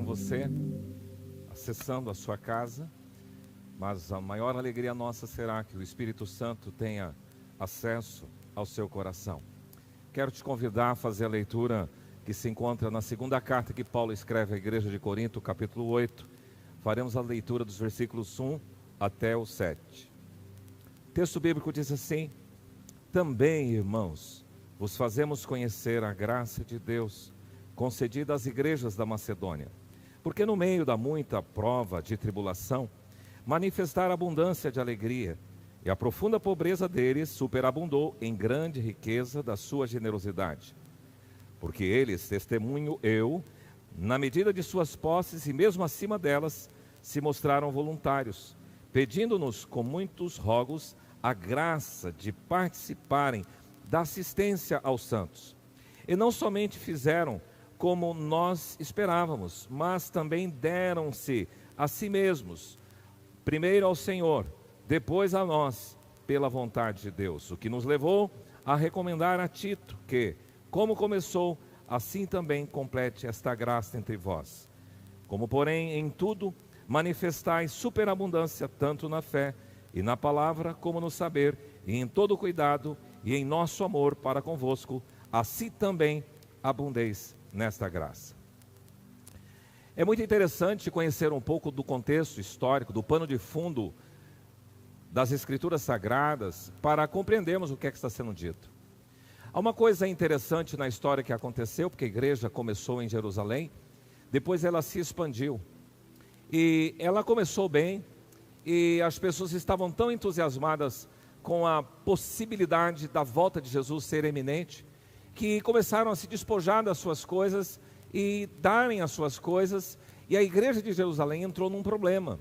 com você, acessando a sua casa, mas a maior alegria nossa será que o Espírito Santo tenha acesso ao seu coração. Quero te convidar a fazer a leitura que se encontra na segunda carta que Paulo escreve à igreja de Corinto, capítulo 8. Faremos a leitura dos versículos 1 até o 7. O texto bíblico diz assim: também, irmãos, vos fazemos conhecer a graça de Deus, concedida às igrejas da Macedônia, porque no meio da muita prova de tribulação, manifestaram abundância de alegria, e a profunda pobreza deles superabundou em grande riqueza da sua generosidade. Porque eles, testemunho eu, na medida de suas posses e mesmo acima delas, se mostraram voluntários, pedindo-nos com muitos rogos a graça de participarem da assistência aos santos. E não somente fizeram como nós esperávamos, mas também deram-se a si mesmos, primeiro ao Senhor, depois a nós, pela vontade de Deus, o que nos levou a recomendar a Tito que, como começou, assim também complete esta graça entre vós. Como, porém, em tudo manifestais superabundância, tanto na fé e na palavra, como no saber, e em todo cuidado, e em nosso amor para convosco, assim também abundeis nesta graça. É muito interessante conhecer um pouco do contexto histórico, do pano de fundo das Escrituras Sagradas, para compreendermos o que é que está sendo dito. Há uma coisa interessante na história que aconteceu, porque a igreja começou em Jerusalém, depois ela se expandiu, e ela começou bem, e as pessoas estavam tão entusiasmadas com a possibilidade da volta de Jesus ser iminente, que começaram a se despojar das suas coisas e darem as suas coisas, e a igreja de Jerusalém entrou num problema,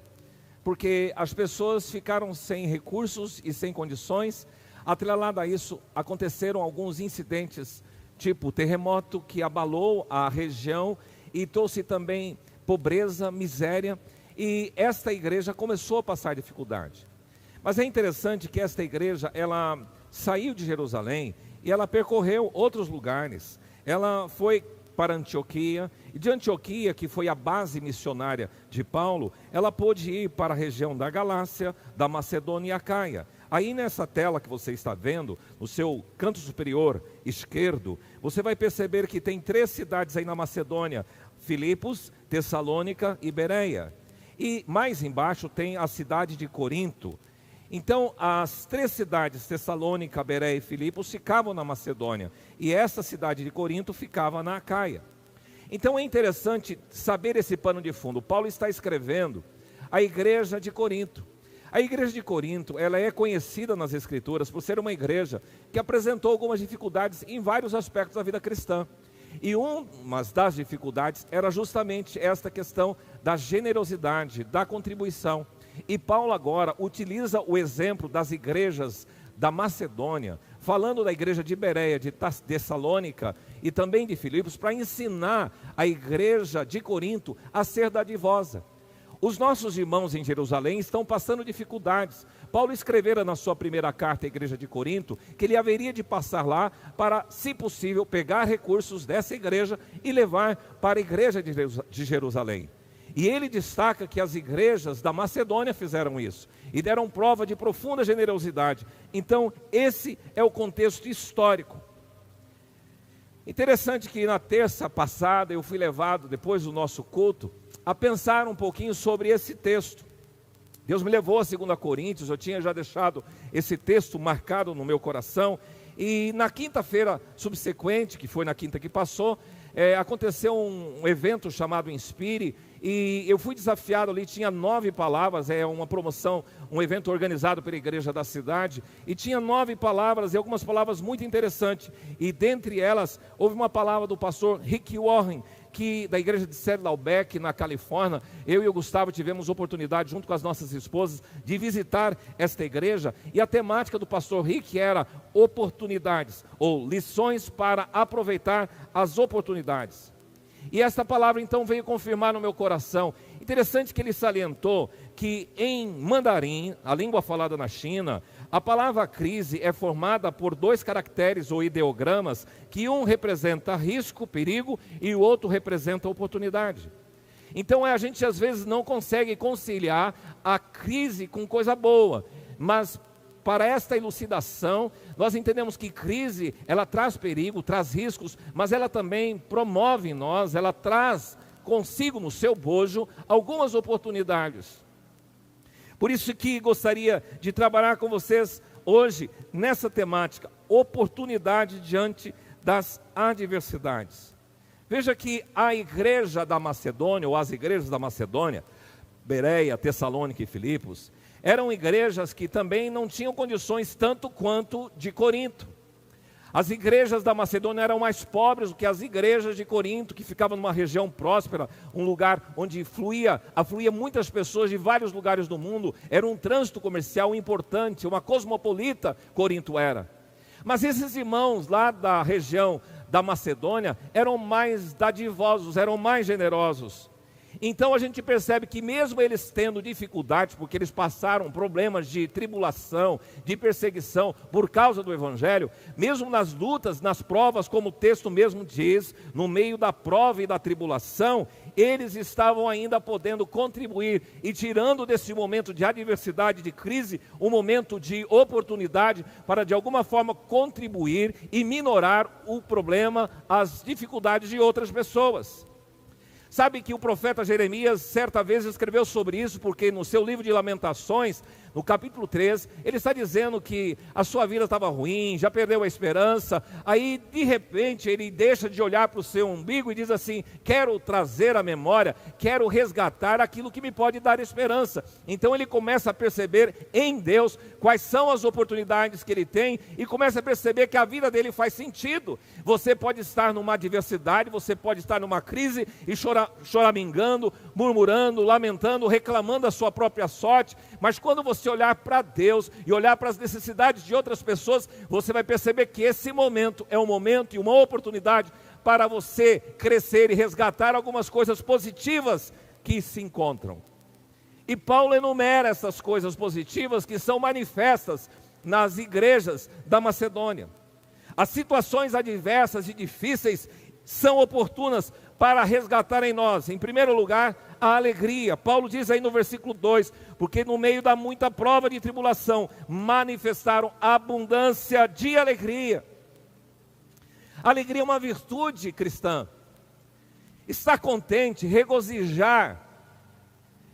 porque as pessoas ficaram sem recursos e sem condições. Atrelado a isso, aconteceram alguns incidentes, tipo terremoto que abalou a região e trouxe também pobreza, miséria, e esta igreja começou a passar dificuldade. Mas é interessante que esta igreja, ela saiu de Jerusalém e ela percorreu outros lugares. Ela foi para Antioquia, e de Antioquia, que foi a base missionária de Paulo, ela pôde ir para a região da Galácia, da Macedônia e Acaia. Aí nessa tela que você está vendo, no seu canto superior esquerdo, você vai perceber que tem 3 cidades aí na Macedônia: Filipos, Tessalônica e Bereia. E mais embaixo tem a cidade de Corinto. Então, as 3 cidades, Tessalônica, Bereia e Filipos, ficavam na Macedônia, e essa cidade de Corinto ficava na Acaia. Então é interessante saber esse pano de fundo. Paulo está escrevendo a igreja de Corinto. A igreja de Corinto, ela é conhecida nas Escrituras por ser uma igreja que apresentou algumas dificuldades em vários aspectos da vida cristã. E uma das dificuldades era justamente esta questão da generosidade, da contribuição. E Paulo agora utiliza o exemplo das igrejas da Macedônia, falando da igreja de Bereia, de Tessalônica e também de Filipos, para ensinar a igreja de Corinto a ser dadivosa. Os nossos irmãos em Jerusalém estão passando dificuldades. Paulo escrevera na sua primeira carta à igreja de Corinto que ele haveria de passar lá para, se possível, pegar recursos dessa igreja e levar para a igreja de Jerusalém. E ele destaca que as igrejas da Macedônia fizeram isso e deram prova de profunda generosidade. Então, esse é o contexto histórico. Interessante que na terça passada eu fui levado, depois do nosso culto, a pensar um pouquinho sobre esse texto. Deus me levou a 2 Coríntios, eu tinha já deixado esse texto marcado no meu coração, e na quinta-feira subsequente, que foi na quinta que passou, aconteceu um evento chamado Inspire, e eu fui desafiado ali, tinha 9 palavras, uma promoção, um evento organizado pela igreja da cidade, e tinha 9 palavras, e algumas palavras muito interessantes, e dentre elas, houve uma palavra do pastor Rick Warren, que da igreja de Saddleback, na Califórnia. Eu e o Gustavo tivemos oportunidade, junto com as nossas esposas, de visitar esta igreja, e a temática do pastor Rick era oportunidades, ou lições para aproveitar as oportunidades. E esta palavra então veio confirmar no meu coração. Interessante que ele salientou que em mandarim, a língua falada na China, a palavra crise é formada por 2 caracteres ou ideogramas, que um representa risco, perigo, e o outro representa oportunidade. Então a gente às vezes não consegue conciliar a crise com coisa boa, mas para esta elucidação, nós entendemos que crise, ela traz perigo, traz riscos, mas ela também promove em nós, ela traz consigo no seu bojo algumas oportunidades. Por isso que gostaria de trabalhar com vocês hoje nessa temática, oportunidade diante das adversidades. Veja que a igreja da Macedônia, ou as igrejas da Macedônia, Bereia, Tessalônica e Filipos, eram igrejas que também não tinham condições tanto quanto de Corinto. As igrejas da Macedônia eram mais pobres do que as igrejas de Corinto, que ficavam numa região próspera, um lugar onde afluía muitas pessoas de vários lugares do mundo. Era um trânsito comercial importante, uma cosmopolita Corinto era. Mas esses irmãos lá da região da Macedônia eram mais dadivosos, eram mais generosos. Então a gente percebe que mesmo eles tendo dificuldades, porque eles passaram problemas de tribulação, de perseguição por causa do Evangelho, mesmo nas lutas, nas provas, como o texto mesmo diz, no meio da prova e da tribulação, eles estavam ainda podendo contribuir e tirando desse momento de adversidade, de crise, um momento de oportunidade para de alguma forma contribuir e minorar o problema, as dificuldades de outras pessoas. Sabe que o profeta Jeremias certa vez escreveu sobre isso, porque no seu livro de Lamentações, no capítulo 3, ele está dizendo que a sua vida estava ruim, já perdeu a esperança. Aí de repente ele deixa de olhar para o seu umbigo e diz assim: quero trazer à memória, quero resgatar aquilo que me pode dar esperança. Então ele começa a perceber em Deus quais são as oportunidades que ele tem e começa a perceber que a vida dele faz sentido. Você pode estar numa adversidade, você pode estar numa crise e choramingando, murmurando, lamentando, reclamando a sua própria sorte, mas quando você olhar para Deus e olhar para as necessidades de outras pessoas, você vai perceber que esse momento é um momento e uma oportunidade para você crescer e resgatar algumas coisas positivas que se encontram. E Paulo enumera essas coisas positivas que são manifestas nas igrejas da Macedônia. As situações adversas e difíceis são oportunas para resgatar em nós, em primeiro lugar, a alegria. Paulo diz aí no versículo 2, porque no meio da muita prova de tribulação, manifestaram abundância de alegria. Alegria é uma virtude cristã. Estar contente, regozijar,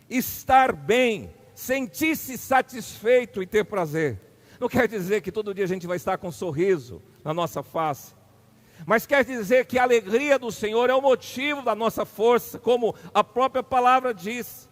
estar bem, sentir-se satisfeito e ter prazer. Não quer dizer que todo dia a gente vai estar com um sorriso na nossa face, mas quer dizer que a alegria do Senhor é o motivo da nossa força, como a própria palavra diz.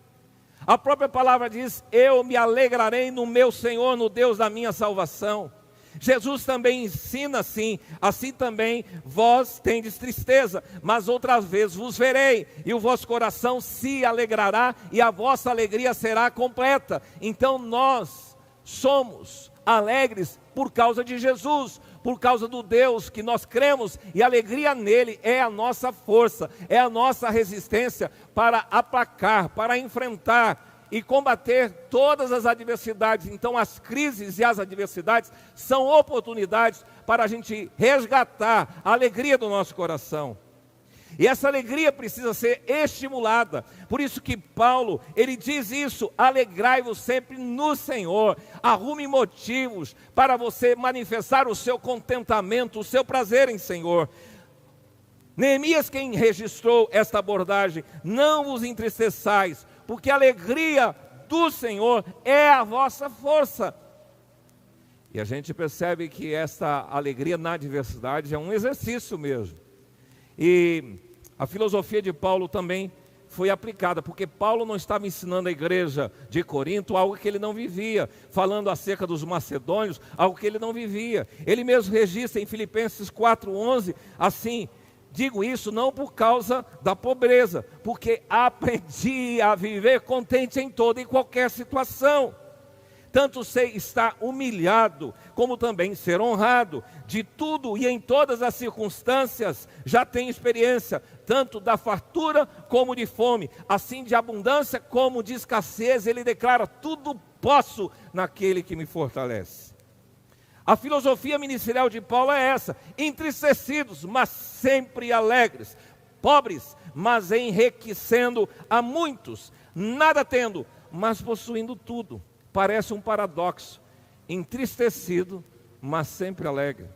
A própria palavra diz: eu me alegrarei no meu Senhor, no Deus da minha salvação. Jesus também ensina assim também vós tendes tristeza, mas outras vezes vos verei, e o vosso coração se alegrará, e a vossa alegria será completa. Então nós somos alegres por causa de Jesus, por causa do Deus que nós cremos, e a alegria nele é a nossa força, é a nossa resistência para aplacar, para enfrentar e combater todas as adversidades. Então as crises e as adversidades são oportunidades para a gente resgatar a alegria do nosso coração. E essa alegria precisa ser estimulada. Por isso que Paulo, ele diz isso: alegrai-vos sempre no Senhor. Arrume motivos para você manifestar o seu contentamento, o seu prazer em Senhor. Neemias quem registrou esta abordagem: não vos entristeçais, porque a alegria do Senhor é a vossa força. E a gente percebe que essa alegria na adversidade é um exercício mesmo. E a filosofia de Paulo também foi aplicada, porque Paulo não estava ensinando a igreja de Corinto algo que ele não vivia, falando acerca dos macedônios, algo que ele não vivia. Ele mesmo registra em Filipenses 4:11, assim: digo isso não por causa da pobreza, porque aprendi a viver contente em toda e qualquer situação. Tanto sei estar humilhado, como também ser honrado. De tudo e em todas as circunstâncias já tenho experiência, tanto da fartura como de fome, assim de abundância como de escassez. Ele declara: tudo posso naquele que me fortalece. A filosofia ministerial de Paulo é essa: entristecidos, mas sempre alegres. pobres, mas enriquecendo a muitos, nada tendo, mas possuindo tudo. Parece um paradoxo, entristecido, mas sempre alegre.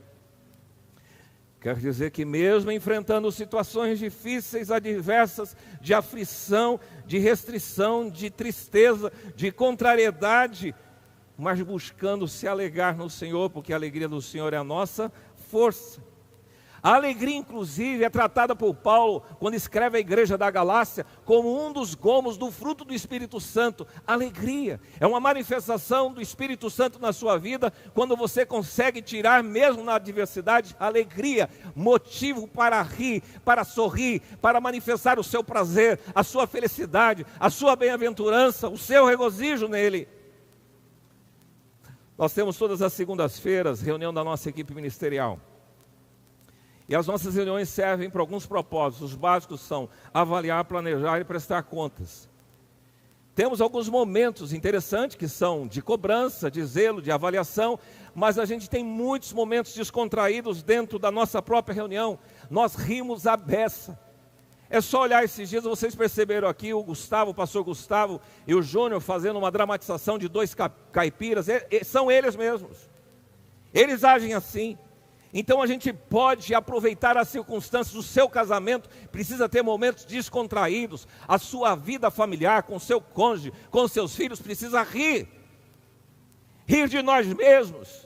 Quer dizer que mesmo enfrentando situações difíceis, adversas, de aflição, de restrição, de tristeza, de contrariedade, mas buscando se alegrar no Senhor, porque a alegria do Senhor é a nossa força. A alegria, inclusive, é tratada por Paulo, quando escreve à igreja da Galácia, como um dos gomos do fruto do Espírito Santo. Alegria é uma manifestação do Espírito Santo na sua vida, quando você consegue tirar, mesmo na adversidade, alegria, motivo para rir, para sorrir, para manifestar o seu prazer, a sua felicidade, a sua bem-aventurança, o seu regozijo nele. Nós temos todas as segundas-feiras reunião da nossa equipe ministerial. E as nossas reuniões servem para alguns propósitos. Os básicos são avaliar, planejar e prestar contas. Temos alguns momentos interessantes que são de cobrança, de zelo, de avaliação, mas a gente tem muitos momentos descontraídos dentro da nossa própria reunião. Nós rimos à beça. É só olhar esses dias, vocês perceberam aqui o Gustavo, o pastor Gustavo e o Júnior fazendo uma dramatização de dois caipiras. São eles mesmos. Eles agem assim. Então a gente pode aproveitar as circunstâncias do seu casamento, precisa ter momentos descontraídos, a sua vida familiar, com seu cônjuge, com seus filhos, precisa rir de nós mesmos.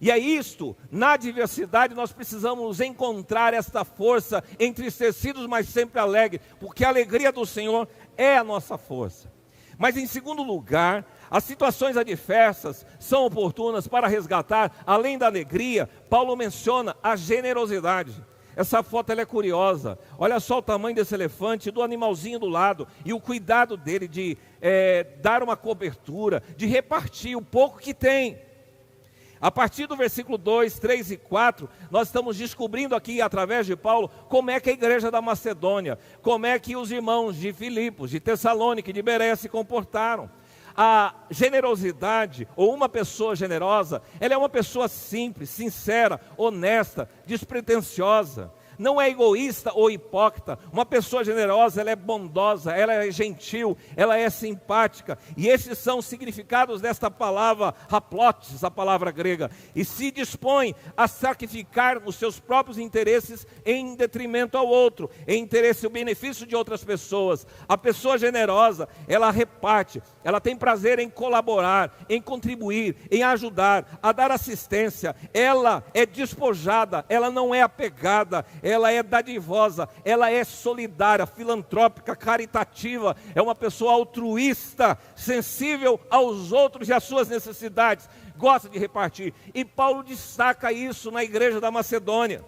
E é isto, na adversidade nós precisamos encontrar esta força, entristecidos mas sempre alegres, porque a alegria do Senhor é a nossa força. Mas em segundo lugar, as situações adversas são oportunas para resgatar, além da alegria, Paulo menciona a generosidade. Essa foto ela é curiosa, olha só o tamanho desse elefante, do animalzinho do lado, e o cuidado dele de dar uma cobertura, de repartir o pouco que tem. A partir do versículo 2, 3 e 4, nós estamos descobrindo aqui, através de Paulo, como é que a igreja da Macedônia, como é que os irmãos de Filipos, de Tessalônica e de Bereia se comportaram. A generosidade, ou uma pessoa generosa, ela é uma pessoa simples, sincera, honesta, despretensiosa. Não é egoísta ou hipócrita. Uma pessoa generosa, ela é bondosa, ela é gentil, ela é simpática. E esses são os significados desta palavra, haplotes, a palavra grega. E se dispõe a sacrificar os seus próprios interesses em detrimento ao outro, em interesse e benefício de outras pessoas. A pessoa generosa, ela reparte, ela tem prazer em colaborar, em contribuir, em ajudar, a dar assistência. Ela é despojada, ela não é apegada, ela é dadivosa, ela é solidária, filantrópica, caritativa, é uma pessoa altruísta, sensível aos outros e às suas necessidades, gosta de repartir. E Paulo destaca isso na igreja da Macedônia.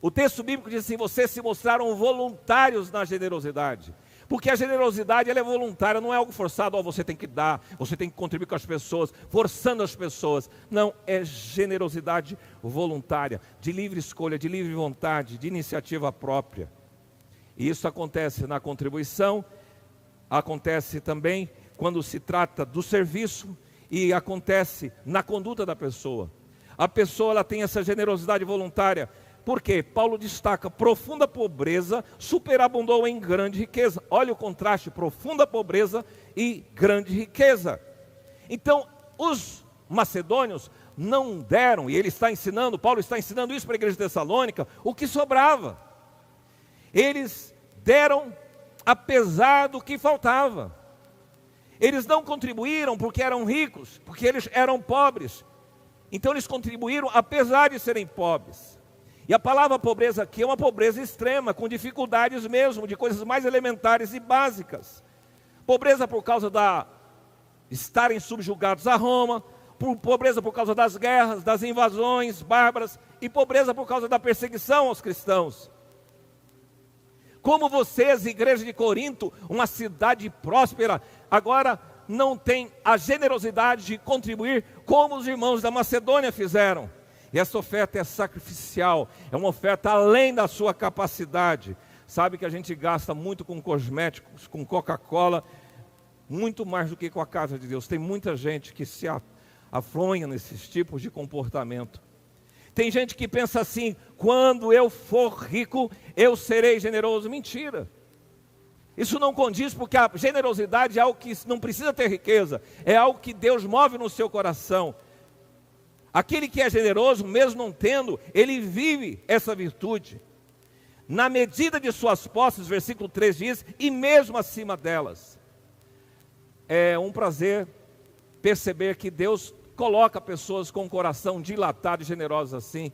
O texto bíblico diz assim: vocês se mostraram voluntários na generosidade. Porque a generosidade ela é voluntária, não é algo forçado, você tem que dar, você tem que contribuir com as pessoas, forçando as pessoas. Não, é generosidade voluntária, de livre escolha, de livre vontade, de iniciativa própria. E isso acontece na contribuição, acontece também quando se trata do serviço e acontece na conduta da pessoa. A pessoa ela tem essa generosidade voluntária. Porque Paulo destaca: profunda pobreza superabundou em grande riqueza. Olha o contraste, profunda pobreza e grande riqueza. Então, os macedônios não deram, e ele está ensinando, Paulo está ensinando isso para a igreja de Tessalônica, o que sobrava. Eles deram apesar do que faltava. Eles não contribuíram porque eram ricos, porque eles eram pobres. Então eles contribuíram apesar de serem pobres. E a palavra pobreza aqui é uma pobreza extrema, com dificuldades mesmo, de coisas mais elementares e básicas. Pobreza por causa de estarem subjugados a Roma, pobreza por causa das guerras, das invasões bárbaras, e pobreza por causa da perseguição aos cristãos. Como vocês, igreja de Corinto, uma cidade próspera, agora não tem a generosidade de contribuir como os irmãos da Macedônia fizeram. E essa oferta é sacrificial, é uma oferta além da sua capacidade. Sabe que a gente gasta muito com cosméticos, com Coca-Cola, muito mais do que com a casa de Deus. Tem muita gente que se afronha nesses tipos de comportamento. Tem gente que pensa assim: quando eu for rico, eu serei generoso. Mentira. Isso não condiz, porque a generosidade é algo que não precisa ter riqueza, é algo que Deus move no seu coração. Aquele que é generoso, mesmo não tendo, ele vive essa virtude. Na medida de suas posses, versículo 3 diz, e mesmo acima delas. É um prazer perceber que Deus coloca pessoas com o coração dilatado e generosos assim,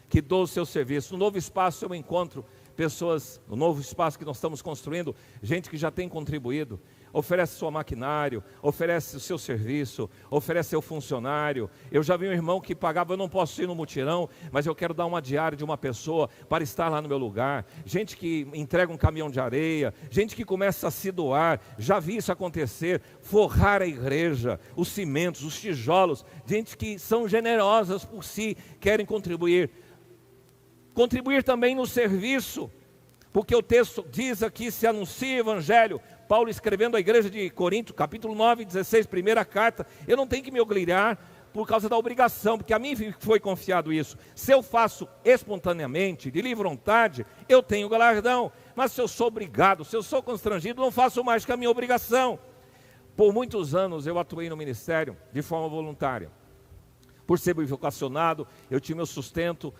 que dão o seu serviço. No novo espaço eu encontro pessoas, no novo espaço que nós estamos construindo, gente que já tem contribuído, oferece seu maquinário, oferece o seu serviço, oferece seu funcionário. Eu já vi um irmão que pagava: eu não posso ir no mutirão, mas eu quero dar uma diária de uma pessoa para estar lá no meu lugar. Gente que entrega um caminhão de areia, gente que começa a se doar. Já vi isso acontecer, forrar a igreja, os cimentos, os tijolos. Gente que são generosas por si, querem contribuir. Contribuir também no serviço, porque o texto diz aqui: se anuncia o evangelho. Paulo escrevendo à igreja de Corinto, capítulo 9, 16, primeira carta. Eu não tenho que me orgulhar por causa da obrigação, porque a mim foi confiado isso. Se eu faço espontaneamente, de livre vontade, eu tenho galardão. Mas se eu sou obrigado, se eu sou constrangido, não faço mais que a minha obrigação. Por muitos anos eu atuei no ministério de forma voluntária. Por ser vocacionado, eu tinha meu sustento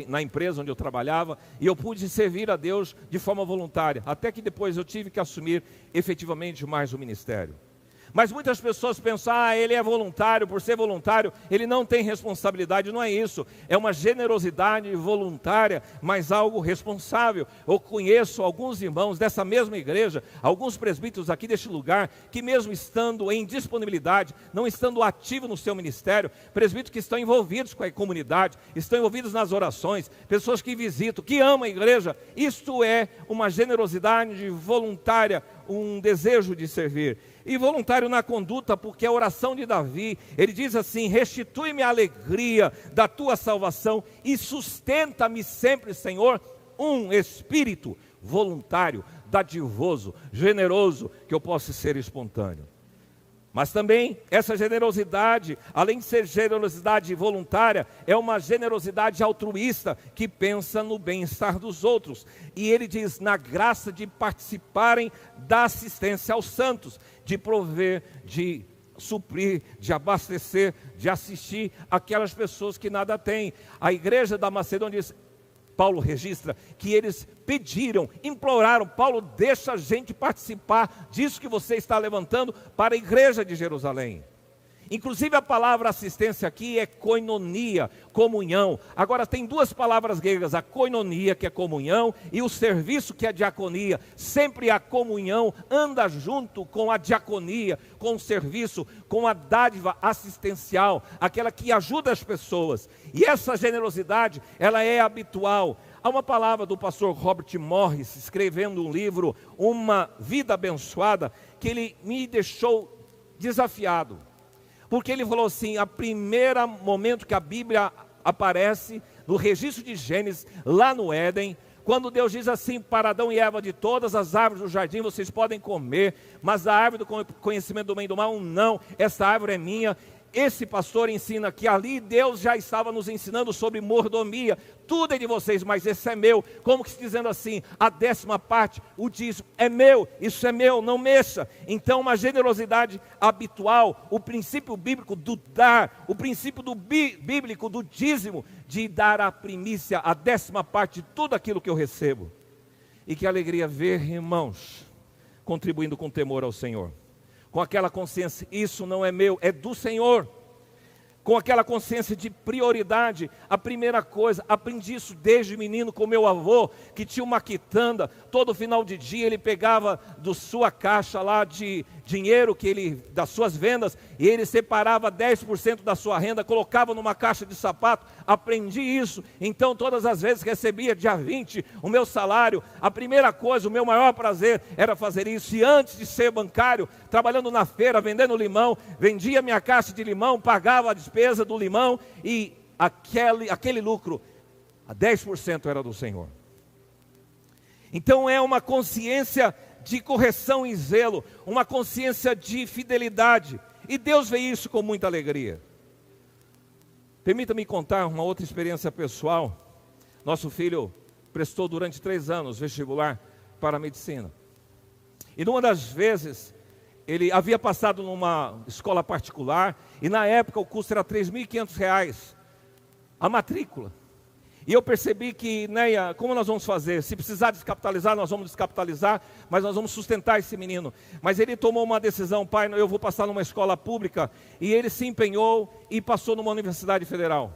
na empresa onde eu trabalhava, e eu pude servir a Deus de forma voluntária, até que depois eu tive que assumir efetivamente mais o ministério. Mas muitas pessoas pensam: ele é voluntário, por ser voluntário, ele não tem responsabilidade. Não é isso, é uma generosidade voluntária, mas algo responsável. Eu conheço alguns irmãos dessa mesma igreja, alguns presbíteros aqui deste lugar, que mesmo estando em disponibilidade, não estando ativo no seu ministério, presbíteros que estão envolvidos com a comunidade, estão envolvidos nas orações, pessoas que visitam, que amam a igreja. Isto é uma generosidade voluntária, um desejo de servir. E voluntário na conduta, porque a oração de Davi, ele diz assim: restitui-me a alegria da tua salvação e sustenta-me sempre, Senhor, um espírito voluntário, dadivoso, generoso, que eu possa ser espontâneo. Mas também essa generosidade, além de ser generosidade voluntária, é uma generosidade altruísta, que pensa no bem-estar dos outros. E ele diz: na graça de participarem da assistência aos santos, de prover, de suprir, de abastecer, de assistir aquelas pessoas que nada têm. A igreja da Macedônia diz, Paulo registra, que eles pediram, imploraram: Paulo, deixa a gente participar disso que você está levantando para a igreja de Jerusalém. Inclusive a palavra assistência aqui é koinonia, comunhão. Agora tem duas palavras gregas, a koinonia, que é comunhão, e o serviço, que é diaconia. Sempre a comunhão anda junto com a diaconia, com o serviço, com a dádiva assistencial, aquela que ajuda as pessoas. E essa generosidade, ela é habitual. Há uma palavra do pastor Robert Morris, escrevendo um livro, Uma Vida Abençoada, que ele me deixou desafiado. Porque ele falou assim: a primeiro momento que a Bíblia aparece, no registro de Gênesis, lá no Éden, quando Deus diz assim para Adão e Eva: de todas as árvores do jardim vocês podem comer, mas a árvore do conhecimento do bem e do mal, não, essa árvore é minha. Esse pastor ensina que ali Deus já estava nos ensinando sobre mordomia. Tudo é de vocês, mas esse é meu. Como que se dizendo assim: a 10ª parte, o dízimo é meu, isso é meu, não mexa. Então uma generosidade habitual, o princípio bíblico do dar, o princípio bíblico do dízimo, de dar a primícia, a 10ª parte de tudo aquilo que eu recebo. E que alegria ver irmãos contribuindo com temor ao Senhor, com aquela consciência: isso não é meu, é do Senhor. Com aquela consciência de prioridade. A primeira coisa, aprendi isso desde menino com meu avô, que tinha uma quitanda. Todo final de dia ele pegava da sua caixa lá de dinheiro, das suas vendas, e ele separava 10% da sua renda, colocava numa caixa de sapato. Aprendi isso. Então todas as vezes que recebia dia 20 o meu salário, a primeira coisa, o meu maior prazer era fazer isso. E antes de ser bancário, trabalhando na feira, vendendo limão, vendia minha caixa de limão, pagava a despesa do limão, e aquele lucro, a 10% era do Senhor. Então é uma consciência de correção e zelo, uma consciência de fidelidade, e Deus vê isso com muita alegria. Permita-me contar uma outra experiência pessoal. Nosso filho prestou durante 3 anos vestibular para a medicina. E numa das vezes, ele havia passado numa escola particular, e na época o custo era R$ 3.500, a matrícula. E eu percebi que, Neia, como nós vamos fazer? Se precisar descapitalizar, nós vamos descapitalizar, mas nós vamos sustentar esse menino. Mas ele tomou uma decisão: pai, eu vou passar numa escola pública, e ele se empenhou e passou numa universidade federal.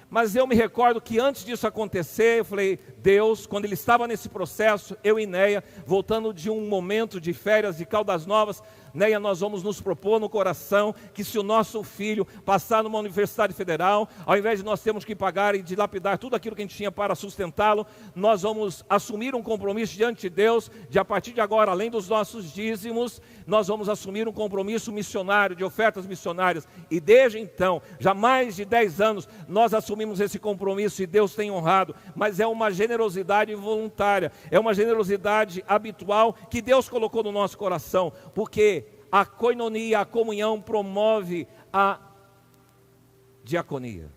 Mas eu me recordo que antes disso acontecer, eu falei: Deus, quando ele estava nesse processo, eu e Neia, voltando de um momento de férias de Caldas Novas, Neia, nós vamos nos propor no coração que se o nosso filho passar numa universidade federal, ao invés de nós termos que pagar e dilapidar tudo aquilo que a gente tinha para sustentá-lo, nós vamos assumir um compromisso diante de Deus, de a partir de agora, além dos nossos dízimos, nós vamos assumir um compromisso missionário, de ofertas missionárias. E desde então, já há mais de 10 anos, nós assumimos esse compromisso e Deus tem honrado. Mas é uma generosidade voluntária, é uma generosidade habitual que Deus colocou no nosso coração, porque a koinonia, a comunhão, promove a diaconia.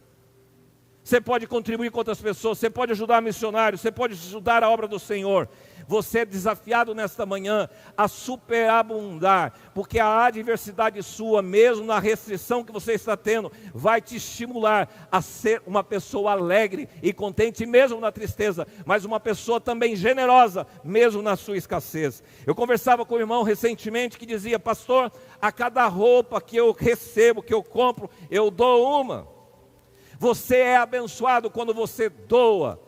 Você pode contribuir com outras pessoas, você pode ajudar missionários, você pode ajudar a obra do Senhor. Você é desafiado nesta manhã a superabundar, porque a adversidade sua, mesmo na restrição que você está tendo, vai te estimular a ser uma pessoa alegre e contente, mesmo na tristeza, mas uma pessoa também generosa, mesmo na sua escassez. Eu conversava com um irmão recentemente que dizia: pastor, a cada roupa que eu recebo, que eu compro, eu dou uma. Você é abençoado quando você doa.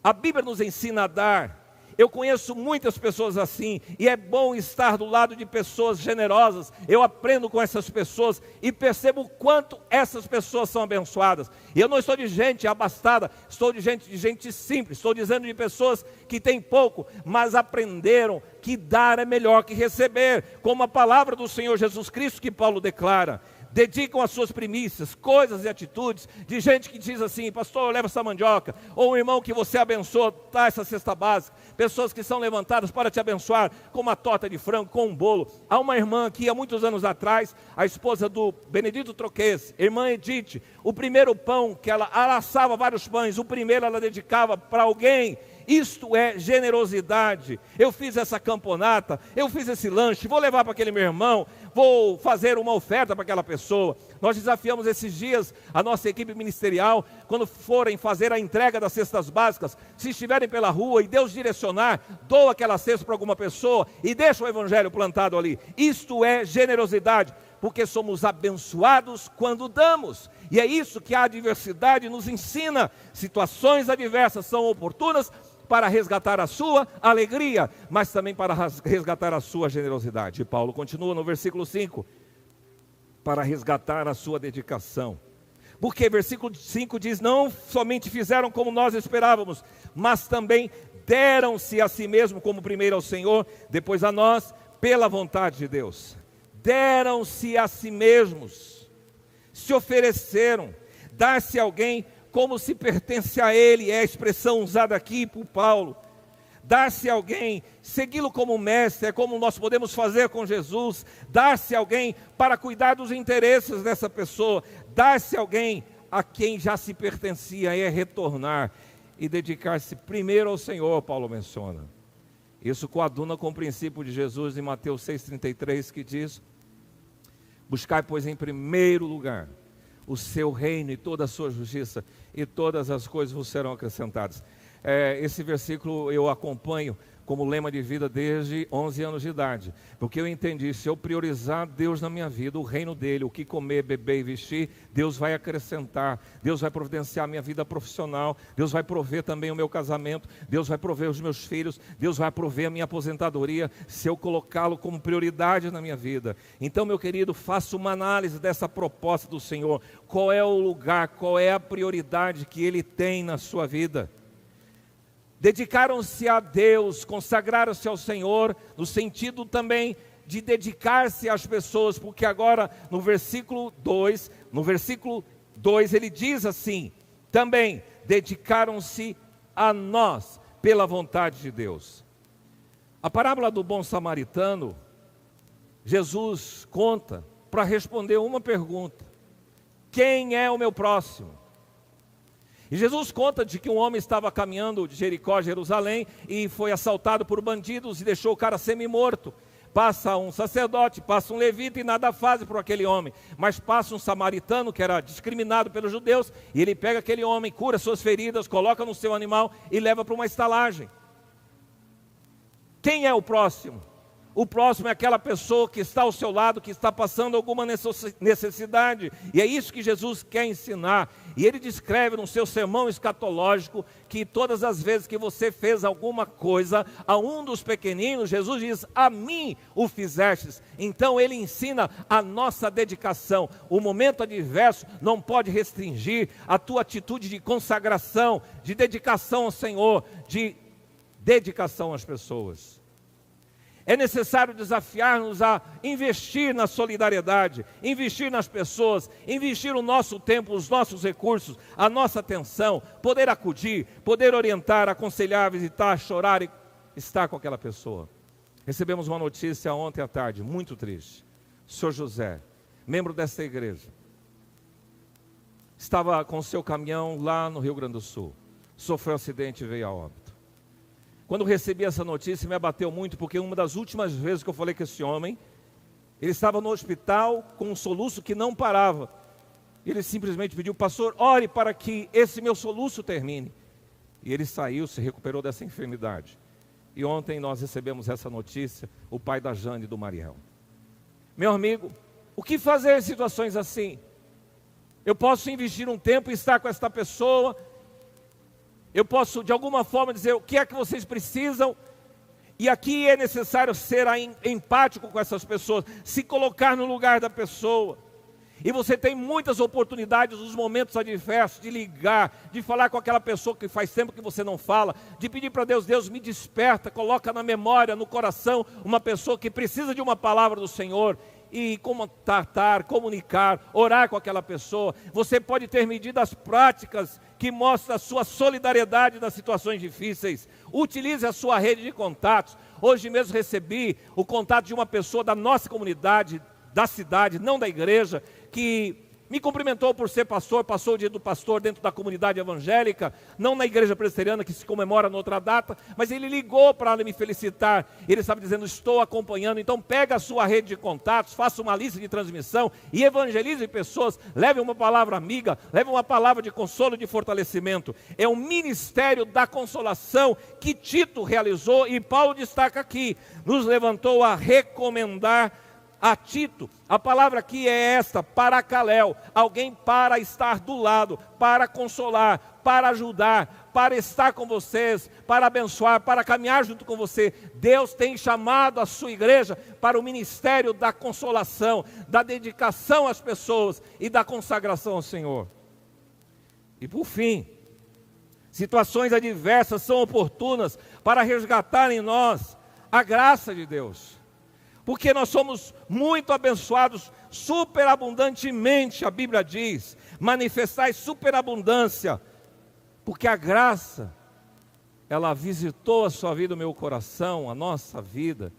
A Bíblia nos ensina a dar. Eu conheço muitas pessoas assim, e é bom estar do lado de pessoas generosas. Eu aprendo com essas pessoas e percebo o quanto essas pessoas são abençoadas. E eu não estou de gente abastada, estou de gente simples, estou dizendo de pessoas que têm pouco, mas aprenderam que dar é melhor que receber, como a palavra do Senhor Jesus Cristo que Paulo declara. Dedicam as suas primícias, coisas e atitudes de gente que diz assim: pastor, leva essa mandioca, ou um irmão que você abençoa, tá essa cesta básica. Pessoas que são levantadas para te abençoar com uma torta de frango, com um bolo. Há uma irmã aqui, há muitos anos atrás, a esposa do Benedito Troquês, irmã Edith, o primeiro pão que ela assava vários pães, o primeiro ela dedicava para alguém. Isto é generosidade. Eu fiz essa camponata, eu fiz esse lanche, vou levar para aquele meu irmão, vou fazer uma oferta para aquela pessoa. Nós desafiamos esses dias a nossa equipe ministerial, quando forem fazer a entrega das cestas básicas, se estiverem pela rua e Deus direcionar, doa aquela cesta para alguma pessoa e deixa o evangelho plantado ali. Isto é generosidade, porque somos abençoados quando damos. E é isso que a adversidade nos ensina. Situações adversas são oportunas para resgatar a sua alegria, mas também para resgatar a sua generosidade. E Paulo continua no versículo 5, para resgatar a sua dedicação. Porque versículo 5 diz: não somente fizeram como nós esperávamos, mas também deram-se a si mesmo como primeiro ao Senhor, depois a nós, pela vontade de Deus. Deram-se a si mesmos, se ofereceram, dar-se a alguém como se pertence a ele, é a expressão usada aqui por Paulo. Dar-se a alguém, segui-lo como mestre, é como nós podemos fazer com Jesus. Dar-se a alguém para cuidar dos interesses dessa pessoa. Dar-se a alguém a quem já se pertencia, é retornar e dedicar-se primeiro ao Senhor, Paulo menciona. Isso coaduna com o princípio de Jesus em Mateus 6,33, que diz: buscai, pois, em primeiro lugar o seu reino e toda a sua justiça, e todas as coisas vos serão acrescentadas. Esse versículo eu acompanho como lema de vida desde 11 anos de idade, porque eu entendi: se eu priorizar Deus na minha vida, o reino dele, o que comer, beber e vestir, Deus vai acrescentar, Deus vai providenciar a minha vida profissional, Deus vai prover também o meu casamento, Deus vai prover os meus filhos, Deus vai prover a minha aposentadoria, se eu colocá-lo como prioridade na minha vida. Então, meu querido, faça uma análise dessa proposta do Senhor. Qual é o lugar, qual é a prioridade que Ele tem na sua vida? Dedicaram-se a Deus, consagraram-se ao Senhor, no sentido também de dedicar-se às pessoas, porque agora no versículo 2 ele diz assim, também dedicaram-se a nós, pela vontade de Deus. A parábola do bom samaritano, Jesus conta para responder uma pergunta: quem é o meu próximo? E Jesus conta de que um homem estava caminhando de Jericó a Jerusalém e foi assaltado por bandidos e deixou o cara semi-morto. Passa um sacerdote, passa um levita e nada fazem por aquele homem. Mas passa um samaritano que era discriminado pelos judeus e ele pega aquele homem, cura suas feridas, coloca no seu animal e leva para uma estalagem. Quem é o próximo? O próximo é aquela pessoa que está ao seu lado, que está passando alguma necessidade. E é isso que Jesus quer ensinar. E ele descreve no seu sermão escatológico que todas as vezes que você fez alguma coisa a um dos pequeninos, Jesus diz, a mim o fizestes. Então ele ensina a nossa dedicação. O momento adverso não pode restringir a tua atitude de consagração, de dedicação ao Senhor, de dedicação às pessoas. É necessário desafiar-nos a investir na solidariedade, investir nas pessoas, investir o nosso tempo, os nossos recursos, a nossa atenção, poder acudir, poder orientar, aconselhar, visitar, chorar e estar com aquela pessoa. Recebemos uma notícia ontem à tarde, muito triste. O senhor José, membro desta igreja, estava com o seu caminhão lá no Rio Grande do Sul, sofreu um acidente e veio a óbito. Quando recebi essa notícia, me abateu muito, porque uma das últimas vezes que eu falei com esse homem, ele estava no hospital com um soluço que não parava. Ele simplesmente pediu, pastor, ore para que esse meu soluço termine. E ele saiu, se recuperou dessa enfermidade. E ontem nós recebemos essa notícia, o pai da Jane e do Mariel. Meu amigo, o que fazer em situações assim? Eu posso investir um tempo e estar com esta pessoa. Eu posso, de alguma forma, dizer o que é que vocês precisam. E aqui é necessário ser empático com essas pessoas, se colocar no lugar da pessoa. E você tem muitas oportunidades nos momentos adversos de ligar, de falar com aquela pessoa que faz tempo que você não fala, de pedir para Deus, Deus me desperta, coloca na memória, no coração, uma pessoa que precisa de uma palavra do Senhor. E contatar, comunicar, orar com aquela pessoa. Você pode ter medidas práticas que mostram a sua solidariedade nas situações difíceis. Utilize a sua rede de contatos. Hoje mesmo recebi o contato de uma pessoa da nossa comunidade, da cidade, não da igreja, que me cumprimentou por ser pastor, passou o dia do pastor dentro da comunidade evangélica, não na igreja presbiteriana que se comemora noutra data, mas ele ligou para me felicitar. Ele estava dizendo, estou acompanhando. Então pega a sua rede de contatos, faça uma lista de transmissão e evangelize pessoas, leve uma palavra amiga, leve uma palavra de consolo e de fortalecimento. É um ministério da consolação que Tito realizou e Paulo destaca aqui, nos levantou a recomendar a Tito. A palavra aqui é esta, paracaléu, alguém para estar do lado, para consolar, para ajudar, para estar com vocês, para abençoar, para caminhar junto com você. Deus tem chamado a sua igreja para o ministério da consolação, da dedicação às pessoas e da consagração ao Senhor. E por fim, situações adversas são oportunas para resgatar em nós a graça de Deus. Porque nós somos muito abençoados superabundantemente, a Bíblia diz, manifestai superabundância, porque a graça, ela visitou a sua vida, o meu coração, a nossa vida,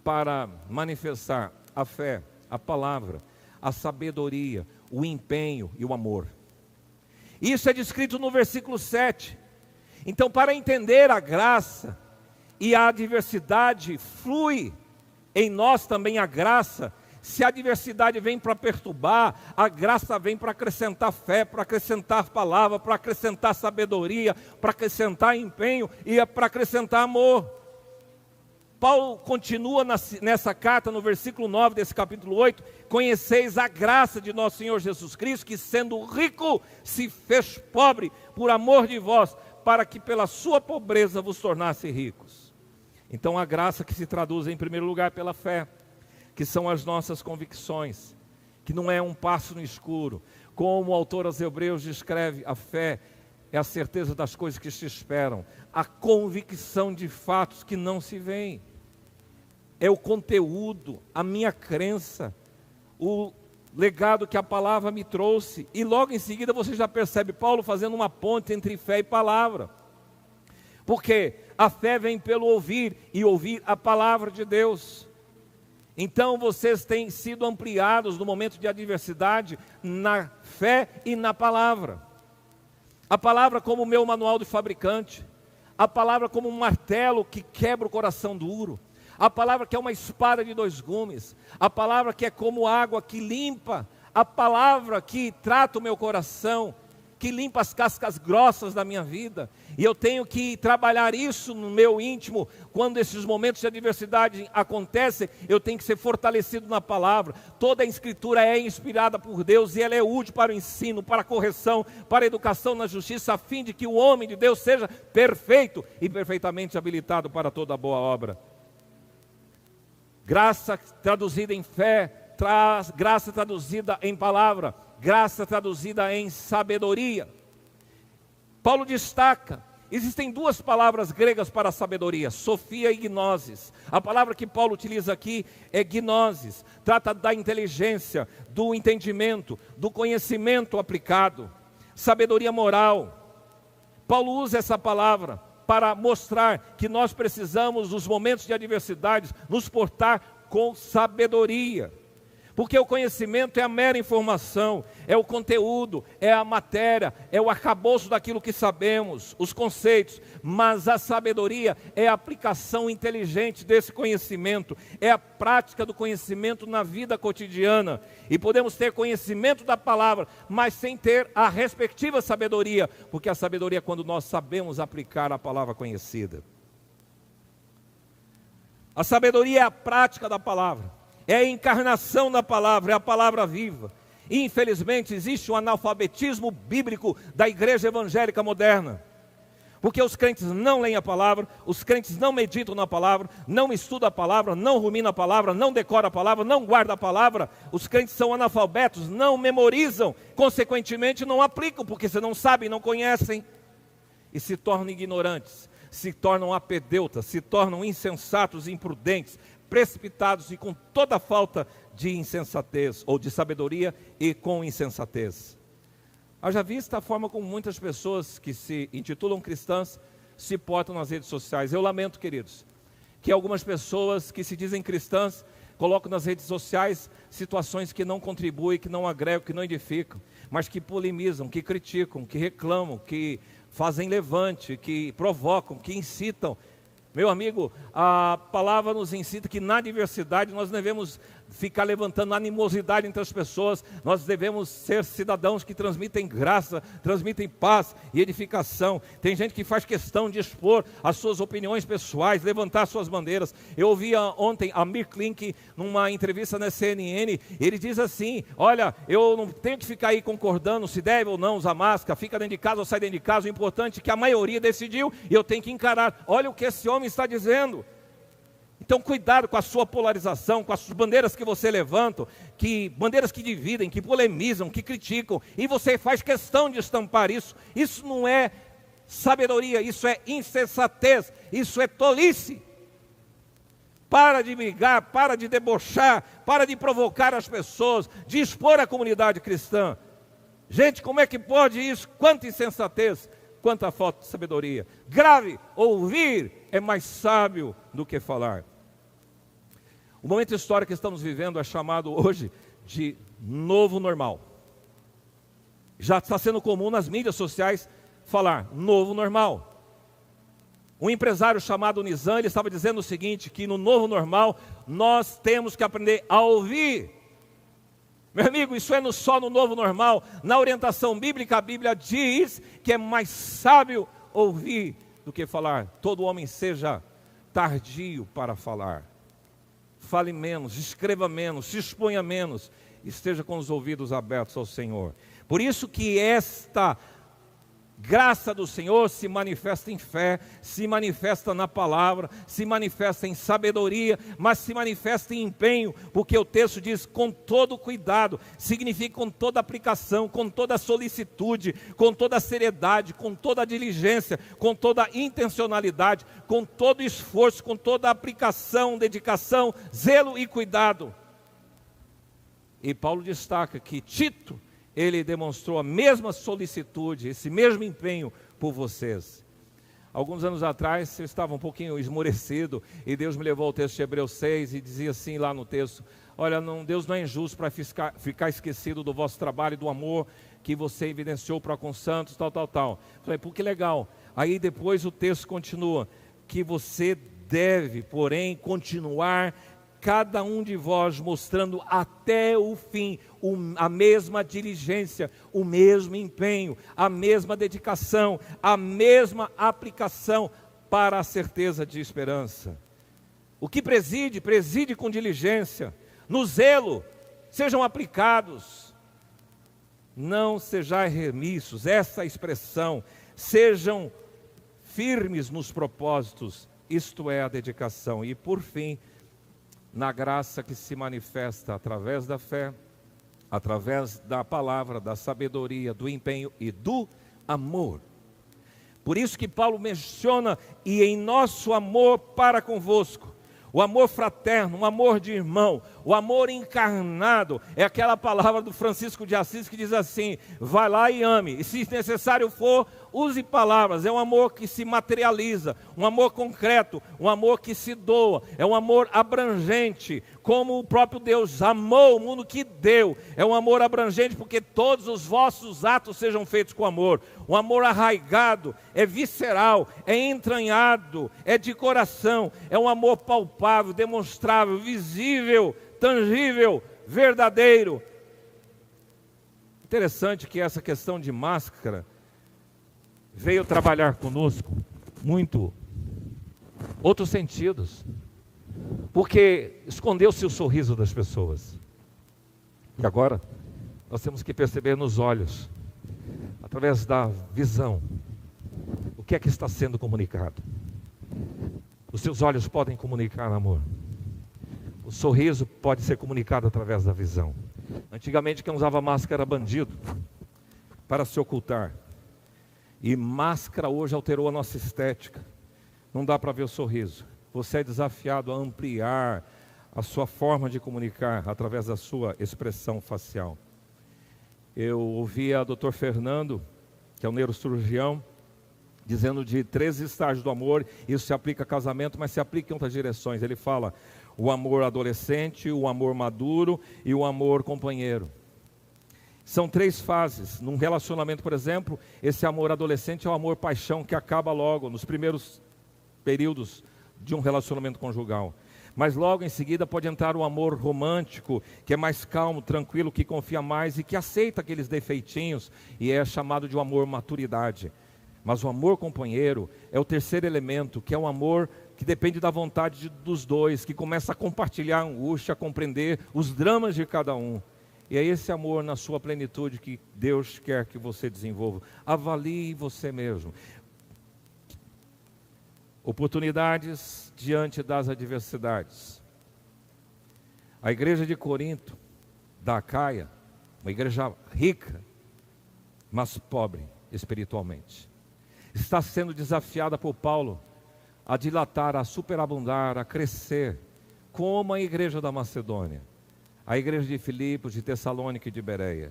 para manifestar a fé, a palavra, a sabedoria, o empenho e o amor. Isso é descrito no versículo 7. Então, para entender a graça e a adversidade, flui em nós também a graça. Se a adversidade vem para perturbar, a graça vem para acrescentar fé, para acrescentar palavra, para acrescentar sabedoria, para acrescentar empenho e para acrescentar amor. Paulo continua nessa carta, no versículo 9 desse capítulo 8, conheceis a graça de nosso Senhor Jesus Cristo, que sendo rico, se fez pobre por amor de vós, para que pela sua pobreza vos tornasse ricos. Então a graça que se traduz em primeiro lugar pela fé, que são as nossas convicções, que não é um passo no escuro. Como o autor aos Hebreus descreve, a fé é a certeza das coisas que se esperam, a convicção de fatos que não se veem. É o conteúdo, a minha crença, o legado que a palavra me trouxe. E logo em seguida você já percebe Paulo fazendo uma ponte entre fé e palavra. Porque a fé vem pelo ouvir, e ouvir a palavra de Deus. Então vocês têm sido ampliados no momento de adversidade na fé e na palavra. A palavra como meu manual de fabricante, a palavra como um martelo que quebra o coração duro, a palavra que é uma espada de 2 gumes, a palavra que é como água que limpa, a palavra que trata o meu coração, que limpa as cascas grossas da minha vida. E eu tenho que trabalhar isso no meu íntimo. Quando esses momentos de adversidade acontecem, eu tenho que ser fortalecido na palavra. Toda a escritura é inspirada por Deus e ela é útil para o ensino, para a correção, para a educação na justiça, a fim de que o homem de Deus seja perfeito e perfeitamente habilitado para toda boa obra. Graça traduzida em fé, graça traduzida em palavra, graça traduzida em sabedoria. Paulo destaca, existem 2 palavras gregas para sabedoria, sofia e gnosis. A palavra que Paulo utiliza aqui é gnosis, trata da inteligência, do entendimento, do conhecimento aplicado, sabedoria moral. Paulo usa essa palavra para mostrar que nós precisamos, nos momentos de adversidades, nos portar com sabedoria. Porque o conhecimento é a mera informação, é o conteúdo, é a matéria, é o arcabouço daquilo que sabemos, os conceitos. Mas a sabedoria é a aplicação inteligente desse conhecimento, é a prática do conhecimento na vida cotidiana. E podemos ter conhecimento da palavra, mas sem ter a respectiva sabedoria, porque a sabedoria é quando nós sabemos aplicar a palavra conhecida. A sabedoria é a prática da palavra. É a encarnação da palavra, é a palavra viva. Infelizmente existe um analfabetismo bíblico da igreja evangélica moderna. Porque os crentes não leem a palavra, os crentes não meditam na palavra, não estudam a palavra, não ruminam a palavra, não decoram a palavra, não guardam a palavra. Os crentes são analfabetos, não memorizam, consequentemente não aplicam, porque se não sabem, não conhecem. E se tornam ignorantes, se tornam apedeutas, se tornam insensatos, imprudentes, precipitados e com toda falta de insensatez, ou de sabedoria e com insensatez. Haja vista a forma como muitas pessoas que se intitulam cristãs se portam nas redes sociais. Eu lamento, queridos, que algumas pessoas que se dizem cristãs colocam nas redes sociais situações que não contribuem, que não agregam, que não edificam, mas que polemizam, que criticam, que reclamam, que fazem levante, que provocam, que incitam. Meu amigo, a palavra nos ensina que na adversidade nós devemos ficar levantando animosidade entre as pessoas, nós devemos ser cidadãos que transmitem graça, transmitem paz e edificação. Tem gente que faz questão de expor as suas opiniões pessoais, levantar suas bandeiras. Eu ouvi ontem a Mir Klink numa entrevista na CNN, ele diz assim: olha, eu não tenho que ficar aí concordando se deve ou não usar máscara, fica dentro de casa ou sai dentro de casa, o importante é que a maioria decidiu e eu tenho que encarar. Olha o que esse homem está dizendo. Então cuidado com a sua polarização, com as bandeiras que você levanta, bandeiras que dividem, que polemizam, que criticam, e você faz questão de estampar isso. Isso não é sabedoria, isso é insensatez, isso é tolice. Para de brigar, para de debochar, para de provocar as pessoas, de expor a comunidade cristã. Gente, como é que pode isso? Quanta insensatez, quanta falta de sabedoria. Grave, ouvir é mais sábio do que falar. O momento histórico que estamos vivendo é chamado hoje de novo normal. Já está sendo comum nas mídias sociais falar novo normal. Um empresário chamado Nizam, ele estava dizendo o seguinte, que no novo normal nós temos que aprender a ouvir. Meu amigo, isso é só no novo normal. Na orientação bíblica, a Bíblia diz que é mais sábio ouvir do que falar. Todo homem seja tardio para falar. Fale menos, escreva menos, se exponha menos, esteja com os ouvidos abertos ao Senhor. Por isso que esta graça do Senhor se manifesta em fé, se manifesta na palavra, se manifesta em sabedoria, mas se manifesta em empenho, porque o texto diz com todo cuidado, significa com toda aplicação, com toda solicitude, com toda seriedade, com toda diligência, com toda intencionalidade, com todo esforço, com toda aplicação, dedicação, zelo e cuidado. E Paulo destaca que Tito, ele demonstrou a mesma solicitude, esse mesmo empenho por vocês. Alguns anos atrás eu estava um pouquinho esmorecido e Deus me levou ao texto de Hebreus 6 e dizia assim lá no texto: olha, Deus não é injusto para ficar esquecido do vosso trabalho e do amor que você evidenciou para com os santos, tal. Falei, pô, que legal. Aí depois o texto continua, que você deve, porém, continuar cada um de vós mostrando até o fim a mesma diligência, o mesmo empenho, a mesma dedicação, a mesma aplicação para a certeza de esperança. O que preside com diligência, no zelo, sejam aplicados, não sejais remissos, essa expressão, sejam firmes nos propósitos, isto é a dedicação. E por fim, na graça que se manifesta através da fé, através da palavra, da sabedoria, do empenho e do amor. Por isso que Paulo menciona, e em nosso amor para convosco, o amor fraterno, o amor de irmão, o amor encarnado, é aquela palavra do Francisco de Assis que diz assim: vai lá e ame, e se necessário for, use palavras. É um amor que se materializa, um amor concreto, um amor que se doa, é um amor abrangente, como o próprio Deus amou o mundo que deu. É um amor abrangente porque todos os vossos atos sejam feitos com amor. Um amor arraigado, é visceral, é entranhado, é de coração, é um amor palpável, demonstrável, visível, tangível, verdadeiro. Interessante que essa questão de máscara veio trabalhar conosco muito outros sentidos, porque escondeu-se o sorriso das pessoas. E agora nós temos que perceber nos olhos, através da visão, o que é que está sendo comunicado. Os seus olhos podem comunicar amor. O sorriso pode ser comunicado através da visão. Antigamente quem usava máscara era bandido, para se ocultar. E máscara hoje alterou a nossa estética. Não dá para ver o sorriso. Você é desafiado a ampliar a sua forma de comunicar através da sua expressão facial. Eu ouvi a Dr. Fernando, que é um neurocirurgião, dizendo de 13 estágios do amor. Isso se aplica a casamento, mas se aplica em outras direções. Ele fala o amor adolescente, o amor maduro e o amor companheiro. São 3 fases. Num relacionamento, por exemplo, esse amor adolescente é o amor paixão que acaba logo, nos primeiros períodos de um relacionamento conjugal. Mas logo em seguida pode entrar o amor romântico, que é mais calmo, tranquilo, que confia mais e que aceita aqueles defeitinhos, e é chamado de um amor maturidade. Mas o amor companheiro é o terceiro elemento, que é um amor que depende da vontade dos dois, que começa a compartilhar a angústia, a compreender os dramas de cada um. E é esse amor na sua plenitude que Deus quer que você desenvolva. Avalie você mesmo. Oportunidades diante das adversidades. A igreja de Corinto, da Acaia, uma igreja rica, mas pobre espiritualmente, está sendo desafiada por Paulo a dilatar, a superabundar, a crescer, como a igreja da Macedônia, a igreja de Filipos, de Tessalônica e de Bereia.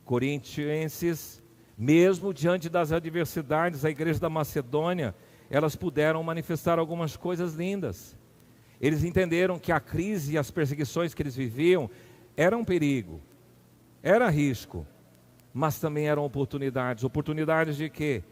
Corintienses, mesmo diante das adversidades, a igreja da Macedônia, elas puderam manifestar algumas coisas lindas. Eles entenderam que a crise e as perseguições que eles viviam eram um perigo, era risco, mas também eram oportunidades. Oportunidades de quê?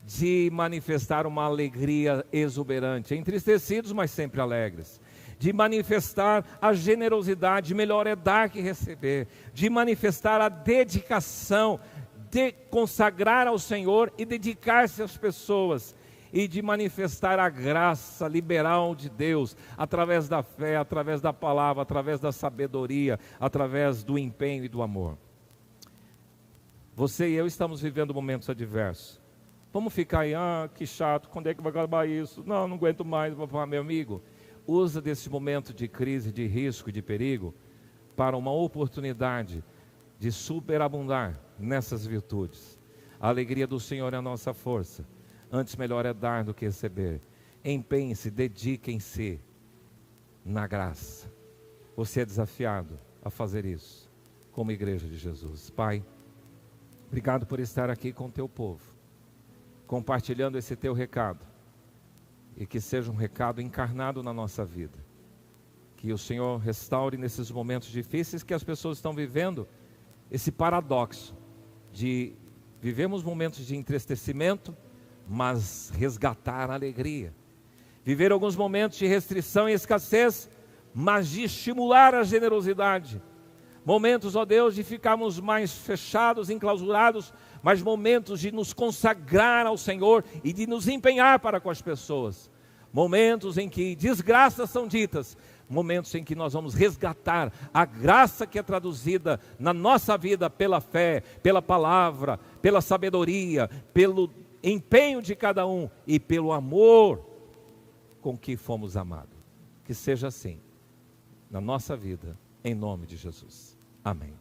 De manifestar uma alegria exuberante, entristecidos, mas sempre alegres. De manifestar a generosidade, melhor é dar que receber. De manifestar a dedicação, de consagrar ao Senhor e dedicar-se às pessoas. E de manifestar a graça liberal de Deus, através da fé, através da palavra, através da sabedoria, através do empenho e do amor. Você e eu estamos vivendo momentos adversos. Vamos ficar aí, que chato, quando é que vai acabar isso? Não aguento mais, meu amigo. Usa desse momento de crise, de risco e de perigo, para uma oportunidade de superabundar nessas virtudes. A alegria do Senhor é a nossa força. Antes melhor é dar do que receber. Empenhe-se, dediquem-se na graça. Você é desafiado a fazer isso, como igreja de Jesus. Pai, obrigado por estar aqui com o teu povo. compartilhando esse teu recado, e que seja um recado encarnado na nossa vida. Que o Senhor restaure nesses momentos difíceis que as pessoas estão vivendo, esse paradoxo de vivemos momentos de entristecimento, mas resgatar a alegria. Viver alguns momentos de restrição e escassez, mas de estimular a generosidade. Momentos, ó Deus, de ficarmos mais fechados, enclausurados, mas momentos de nos consagrar ao Senhor e de nos empenhar para com as pessoas. Momentos em que desgraças são ditas, momentos em que nós vamos resgatar a graça que é traduzida na nossa vida pela fé, pela palavra, pela sabedoria, pelo empenho de cada um e pelo amor com que fomos amados. Que seja assim na nossa vida, em nome de Jesus. Amém.